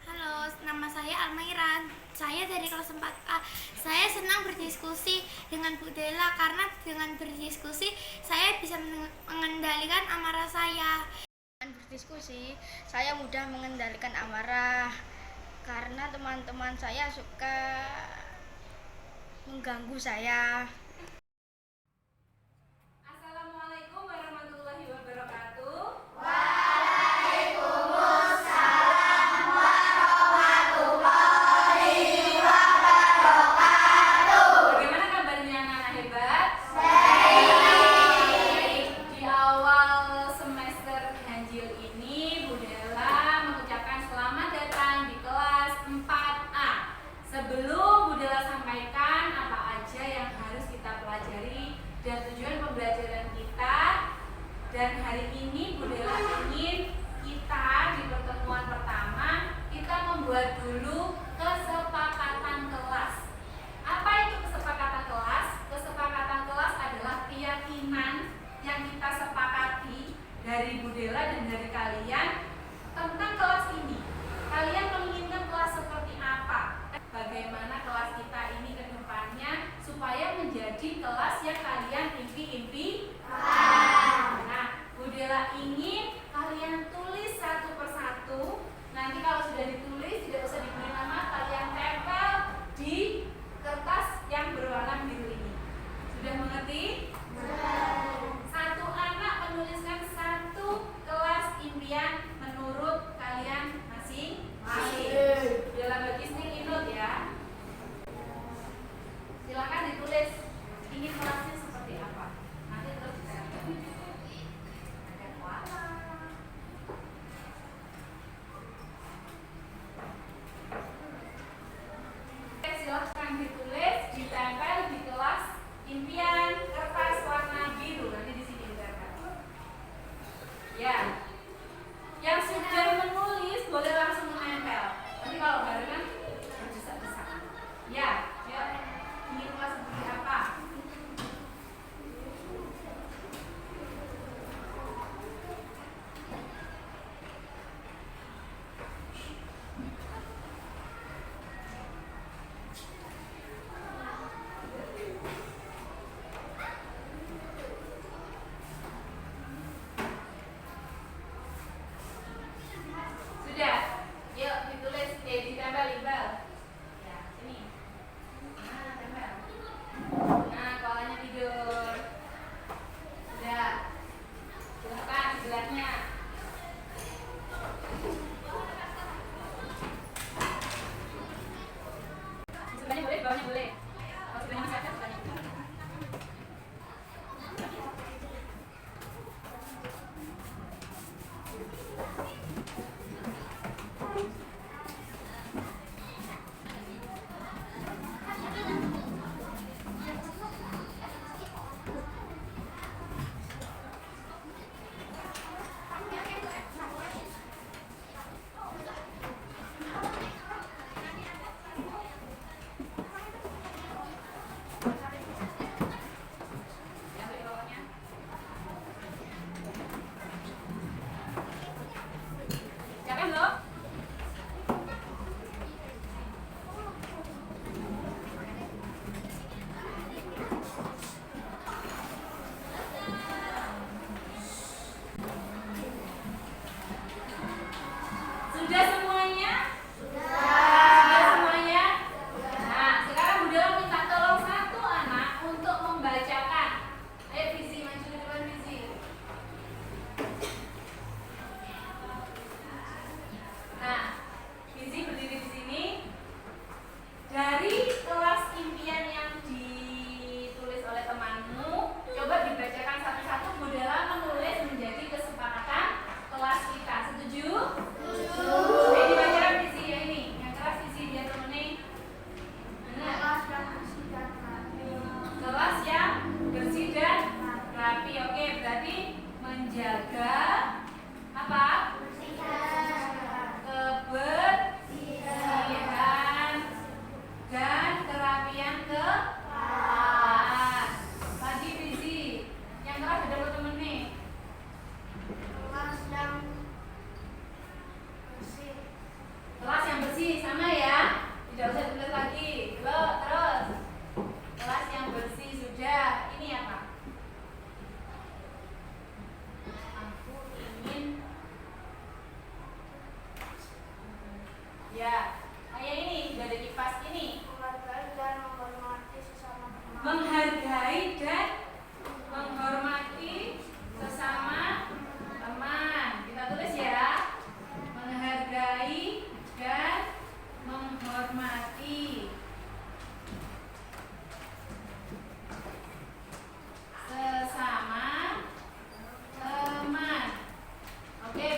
Halo, nama saya Almairan. Saya dari kelas 4A. Saya senang berdiskusi dengan Bu Dela karena dengan berdiskusi saya bisa mengendalikan amarah saya. Dengan berdiskusi, saya mudah mengendalikan amarah karena teman-teman saya suka mengganggu saya. Assalamualaikum warahmatullahi wabarakatuh. Bagaimana kabarnya anak-anak hebat? Baik. Di awal semester ganjil ini, Bu Dela mengucapkan selamat datang di kelas 4A. Sebelum Bu Dela sampaikan apa aja yang harus kita pelajari dan tujuan pembelajaran kita, dan hari ini Bu Dela ingin kita di pertemuan pertama kita membuat dulu kesepakatan kelas. Apa itu kesepakatan kelas? Kesepakatan kelas adalah keyakinan yang kita sepakati dari Bu Dela dan dari kalian tentang kelas ini. Kalian menginginkan kelas seperti apa? Bagaimana kelas kita ini ke depannya supaya menjadi kelas yang kalian impi-impikan. Nah, Bu Dela ingin kalian tulis satu persatu. Nanti kalau sudah ditulis tidak usah diberi nama, kalian tempel di kertas yang berwarna biru ini. Sudah mengerti? Satu anak menuliskan satu kelas impian menurut kalian masing-masing. Dalam bagi sticky note ya. Silakan ditulis ingin kelasnya seperti apa. Nanti terus kita ada koala.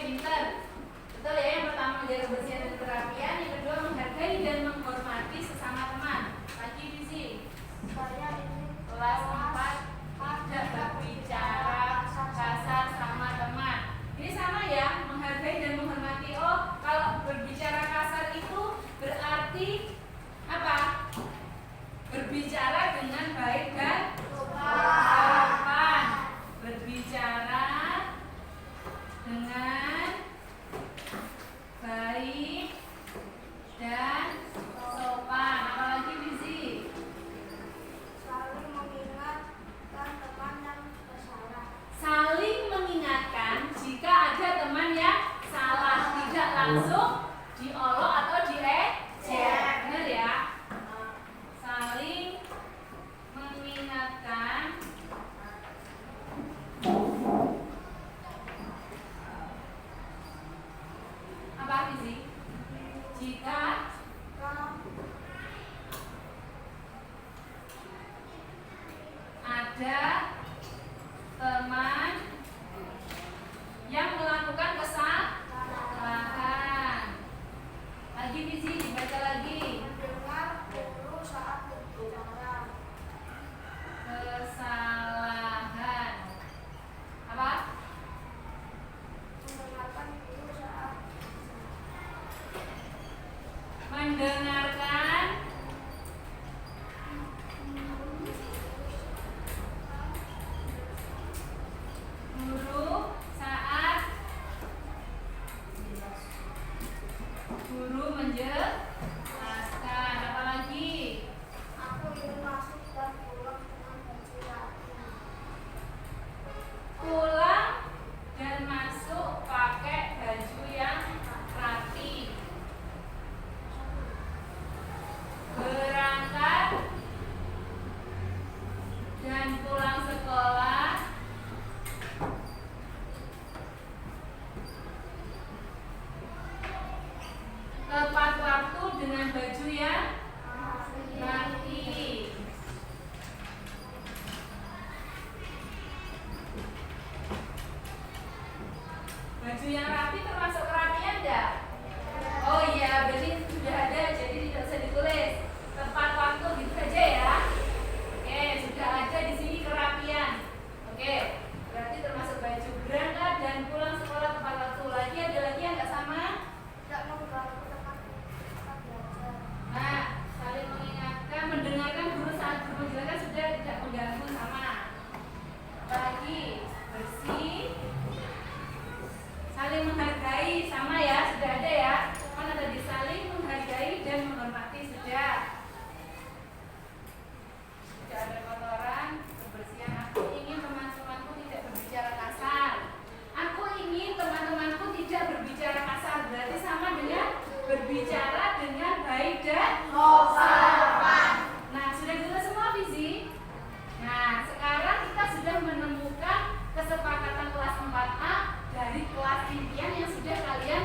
pinter. Betul ya, yang pertama menjaga kebersihan dan kerapian, yang kedua menghargai dan menghormati sesama teman. Lagi Fizi. Saya ini Kelas 4 tidak berbicara kasar sama teman. Ini sama ya, menghargai dan menghormati. Oh, kalau berbicara kasar itu berarti apa? Berbicara dengan baik dan sopan. Berbicara dengan baik dan sopan. Apalagi Fizi? selalu mengingatkan teman yang bersalah. Saling mengingatkan jika ada teman yang salah, tidak langsung diolok atau diejek. Benar ya? Saling mengingatkan apa Fizi? Jika ada teman yang melakukan kesalahan. Lagi Fizi, dibaca lagi. Mendengar guru saat berbicara. Kesalahan. Apa? Mendengarkan guru saat Mendengarkan guru saat guru menjelaskan. Apa lagi? aku ingin masuk dan pulang dengan baju rapi. Pulang dan masuk pakai baju yang rapi. Berangkat dan pulang sekolah tepat waktu dengan baju yang rapi. Baju yang rapi termasuk kerapian enggak? Oh iya, berarti sudah ada, jadi tidak usah ditulis. Tepat waktu gitu saja ya. Oke, sudah ada di sini kerapian. Oke, berarti termasuk baju berangkat dan pulang sekolah tepat waktu. Lagi ada lagi yang enggak sama? Tidak mengganggu tempat belajar. Nah, saling mengingatkan, mendengarkan guru saat guru menjelaskan sudah tidak mengganggu sama. Apalagi bersih, saling menghargai sama ya, sudah ada ya. Mana tadi saling menghargai dan menghormati sudah. Tidak ada kotoran, kebersihan. Aku ingin teman-temanku tidak berbicara kasar. Aku ingin teman-temanku tidak berbicara kasar. Berarti sama dengan berbicara dengan baik dan sopan. Nah, sudah jelas semua Fizi. Nah, sekarang kita sudah menemukan kesepakatan kelas 4A dari kelas impian yang sudah kalian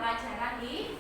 pelajaran di